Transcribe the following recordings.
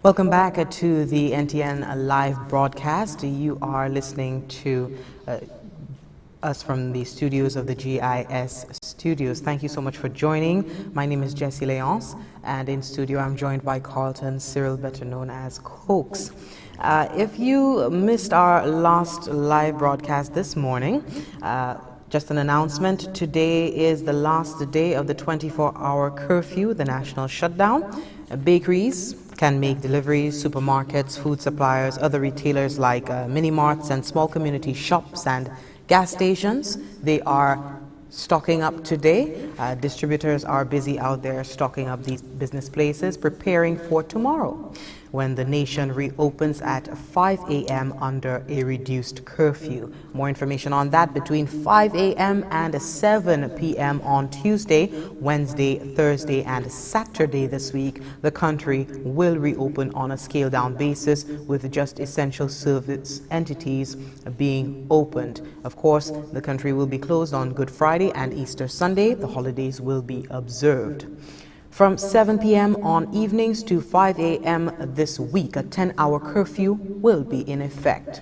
Welcome back to the NTN live broadcast. You are listening to us from the studios of the GIS studios. Thank you so much for joining. My name is Jessie Leonce, and in studio I'm joined by Carlton Cyril, better known as Cokes. If you missed our last live broadcast this morning, just an announcement. Today is the last day of the 24-hour curfew, the national shutdown. Bakeries can make deliveries, supermarkets, food suppliers, other retailers like mini-marts and small community shops and gas stations, they are stocking up today. Distributors are busy out there stocking up these business places, preparing for tomorrow, when the nation reopens at 5 a.m. under a reduced curfew. More information on that between 5 a.m. and 7 p.m. on Tuesday, Wednesday, Thursday, and Saturday this week. The country will reopen on a scaled-down basis, with just essential service entities being opened. Of course, the country will be closed on Good Friday and Easter Sunday. The holidays will be observed. From 7 p.m. on evenings to 5 a.m. this week, a 10-hour curfew will be in effect.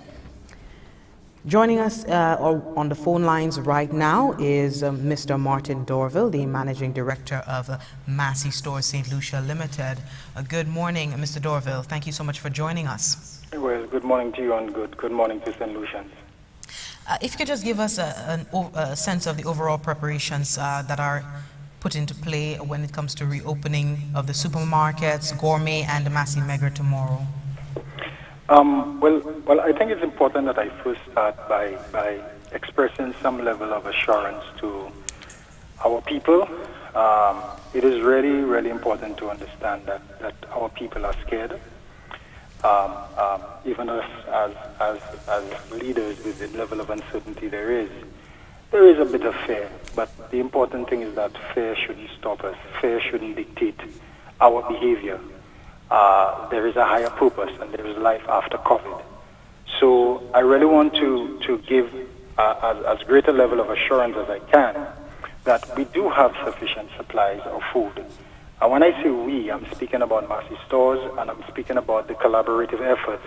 Joining us on the phone lines right now is Mr. Martin Dorville, the Managing Director of Massy Stores Saint Lucia Limited. Good morning, Mr. Dorville. Thank you so much for joining us. Well, good morning to you and good morning to Saint Lucians. If you could just give us a sense of the overall preparations that are put into play when it comes to reopening of the supermarkets, gourmet, and the Massy Mega tomorrow. Well, I think it's important that I first start by expressing some level of assurance to our people. It is really, really important to understand that our people are scared. Even as leaders, with the level of uncertainty there is a bit of fear, but the important thing is that fear shouldn't stop us. Fear shouldn't dictate our behavior. There is a higher purpose, and there is life after COVID. So I really want to give as great a level of assurance as I can that we do have sufficient supplies of food. And when I say we, I'm speaking about Massy Stores, and I'm speaking about the collaborative effort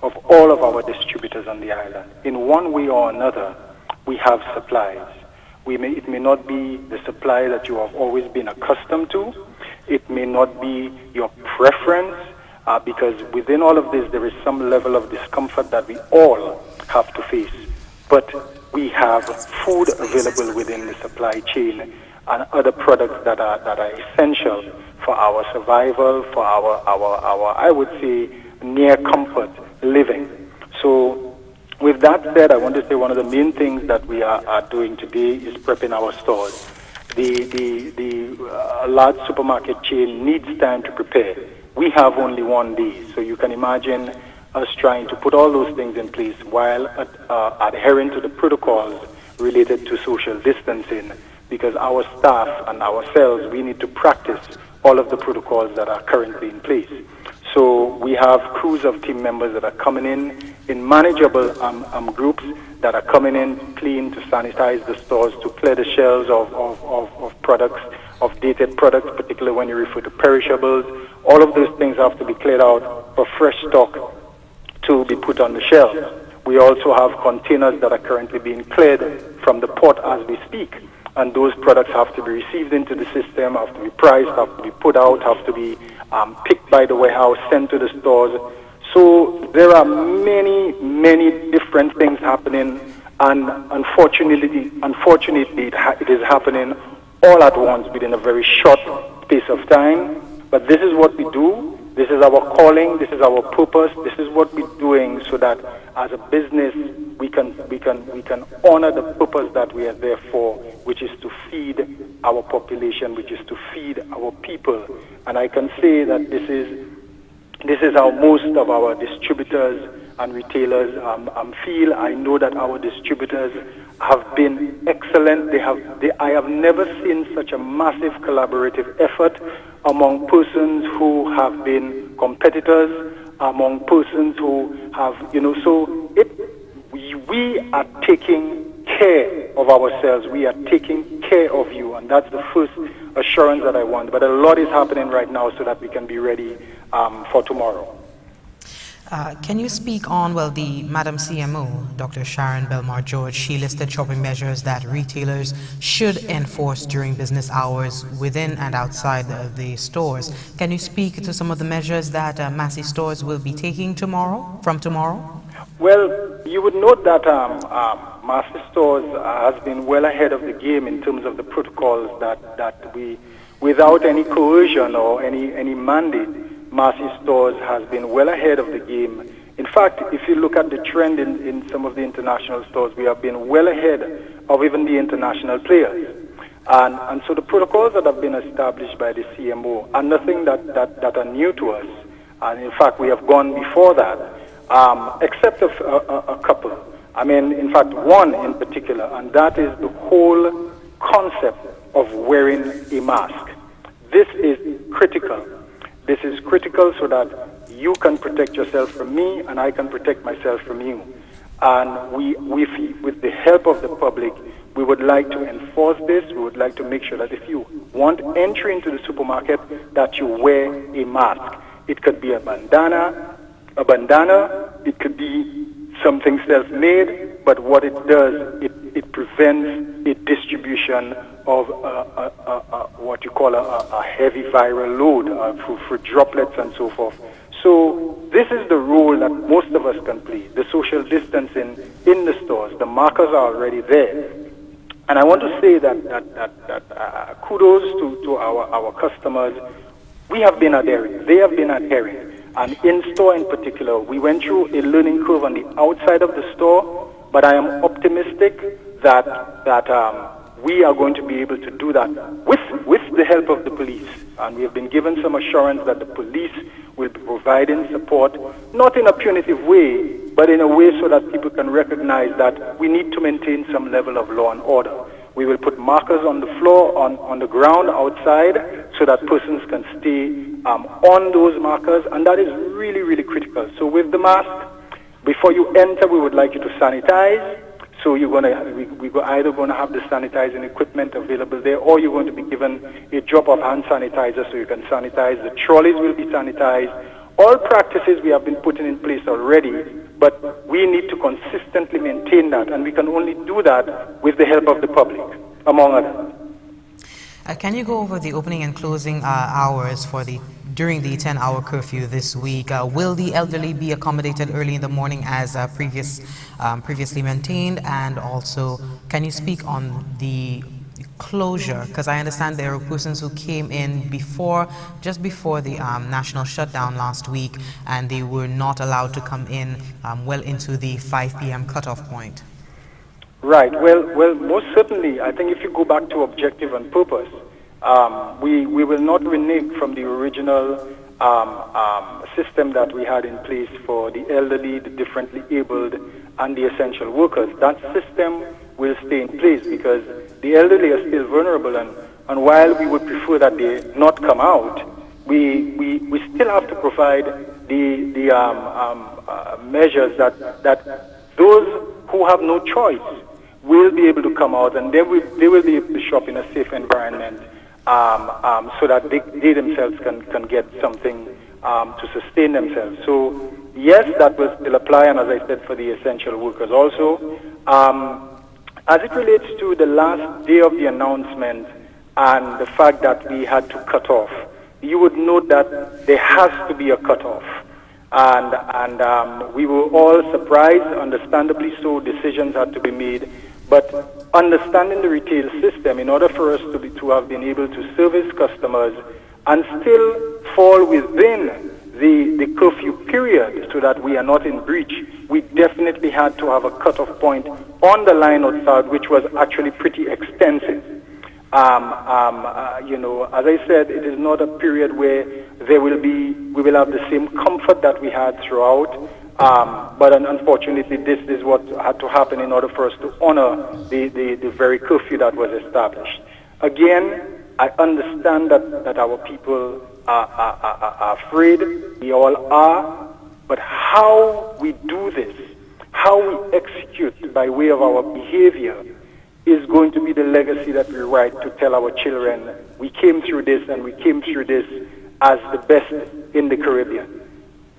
of all of our distributors on the island. In one way or another, we have supplies. It may not be the supply that you have always been accustomed to. It may not be your preference, because within all of this, there is some level of discomfort that we all have to face. But we have food available within the supply chain and other products that are essential for our survival, for our I would say, near comfort living. So with that said, I want to say one of the main things that we are doing today is prepping our stores. The large supermarket chain needs time to prepare. We have only 1 day, so you can imagine us trying to put all those things in place while adhering to the protocols related to social distancing, because our staff and ourselves, we need to practice all of the protocols that are currently in place. So we have crews of team members that are coming in manageable groups that are coming in clean to sanitize the stores, to clear the shelves of products, of dated products, particularly when you refer to perishables. All of those things have to be cleared out for fresh stock to be put on the shelves. We also have containers that are currently being cleared from the port as we speak, and those products have to be received into the system, have to be priced, have to be put out, have to be picked by the warehouse, sent to the stores. So there are many different things happening, and unfortunately it is happening all at once within a very short space of time. But this is what we do. This is our calling. This is our purpose. This is what we're doing, so that as a business we can honor the purpose that we are there for, which is to feed our population, which is to feed our people. And I can say that this is how most of our distributors and retailers feel. I know that our distributors have been excellent. I have never seen such a massive collaborative effort among persons who have been competitors, among persons who have, we are taking care of ourselves. We are taking care of you, and that's the first assurance that I want. But a lot is happening right now so that we can be ready for tomorrow. Can you speak on, well, the Madam CMO, Dr. Sharon Belmar-George, she listed shopping measures that retailers should enforce during business hours within and outside the stores. Can you speak to some of the measures that Massy stores will be taking from tomorrow? Well, you would note that Massy stores has been well ahead of the game in terms of the protocols that we, without any coercion or any mandate, Massy stores has been well ahead of the game. In fact, if you look at the trend in some of the international stores, we have been well ahead of even the international players. And so the protocols that have been established by the CMO are nothing that are new to us. And in fact, we have gone before that, except a couple. I mean, in fact, one in particular, and that is the whole concept of wearing a mask. This is critical. This is critical so that you can protect yourself from me and I can protect myself from you. And with the help of the public, we would like to enforce this. We would like to make sure that if you want entry into the supermarket, that you wear a mask. It could be a bandana, it could be something self-made, but what it does, it prevents a distribution of what you call a heavy viral load for droplets and so forth. So this is the role that most of us can play. The social distancing in the stores, the markers are already there. And I want to say that kudos to our customers. We have been adhering. They have been adhering. And in-store in particular, we went through a learning curve on the outside of the store, but I am optimistic that we are going to be able to do that with the help of the police. And we have been given some assurance that the police will be providing support, not in a punitive way, but in a way so that people can recognize that we need to maintain some level of law and order. We will put markers on the floor, on the ground outside, so that persons can stay on those markers, and that is really, really critical. So with the mask, before you enter, we would like you to sanitize. So we're either going to have the sanitizing equipment available there, or you're going to be given a drop of hand sanitizer so you can sanitize. The trolleys will be sanitized. All practices we have been putting in place already, but we need to consistently maintain that, and we can only do that with the help of the public, among others. Can you go over the opening and closing hours during the 10-hour curfew this week? Will the elderly be accommodated early in the morning as previously maintained? And also, can you speak on the closure? Because I understand there were persons who came in just before the national shutdown last week, and they were not allowed to come in well into the 5 p.m. cutoff point. Right. Well, most certainly, I think if you go back to objective and purpose, we will not renege from the original system that we had in place for the elderly, the differently abled, and the essential workers. That system will stay in place because the elderly are still vulnerable, and while we would prefer that they not come out, we still have to provide the measures that those who have no choice will be able to come out, and they will be able to shop in a safe environment so that they themselves can get something to sustain themselves. So yes, that will still apply, and as I said, for the essential workers also. As it relates to the last day of the announcement and the fact that we had to cut off, you would note that there has to be a cutoff. And we were all surprised, understandably so. Decisions had to be made. But understanding the retail system, in order for us to have been able to service customers and still fall within the curfew period so that we are not in breach, we definitely had to have a cutoff point on the line outside, which was actually pretty extensive. As I said, it is not a period where we will have the same comfort that we had throughout. But unfortunately, this is what had to happen in order for us to honor the very curfew that was established. Again, I understand that our people are afraid. We all are. But how we do this, how we execute by way of our behavior, is going to be the legacy that we write to tell our children we came through this, and we came through this as the best in the Caribbean.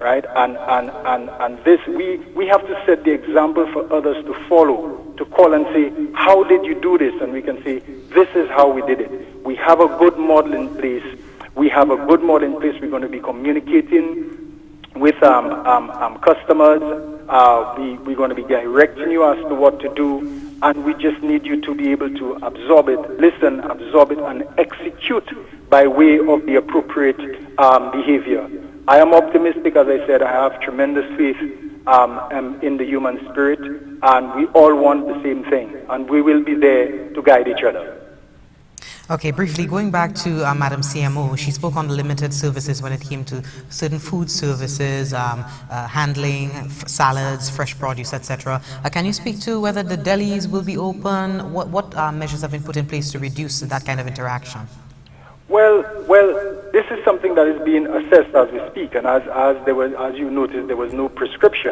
right? And this, we have to set the example for others to follow, to call and say, how did you do this? And we can say, this is how we did it. We have a good model in place. We're going to be communicating with customers. We're going to be directing you as to what to do. And we just need you to be able to absorb it, listen, absorb it, and execute by way of the appropriate behavior. I am optimistic, as I said. I have tremendous faith in the human spirit, and we all want the same thing, and we will be there to guide each other. Okay, briefly, going back to Madam CMO, she spoke on the limited services when it came to certain food services, handling, salads, fresh produce, etc. Can you speak to whether the delis will be open? What measures have been put in place to reduce that kind of interaction? Well, this is something that is being assessed as we speak, and as you noticed, there was no prescription.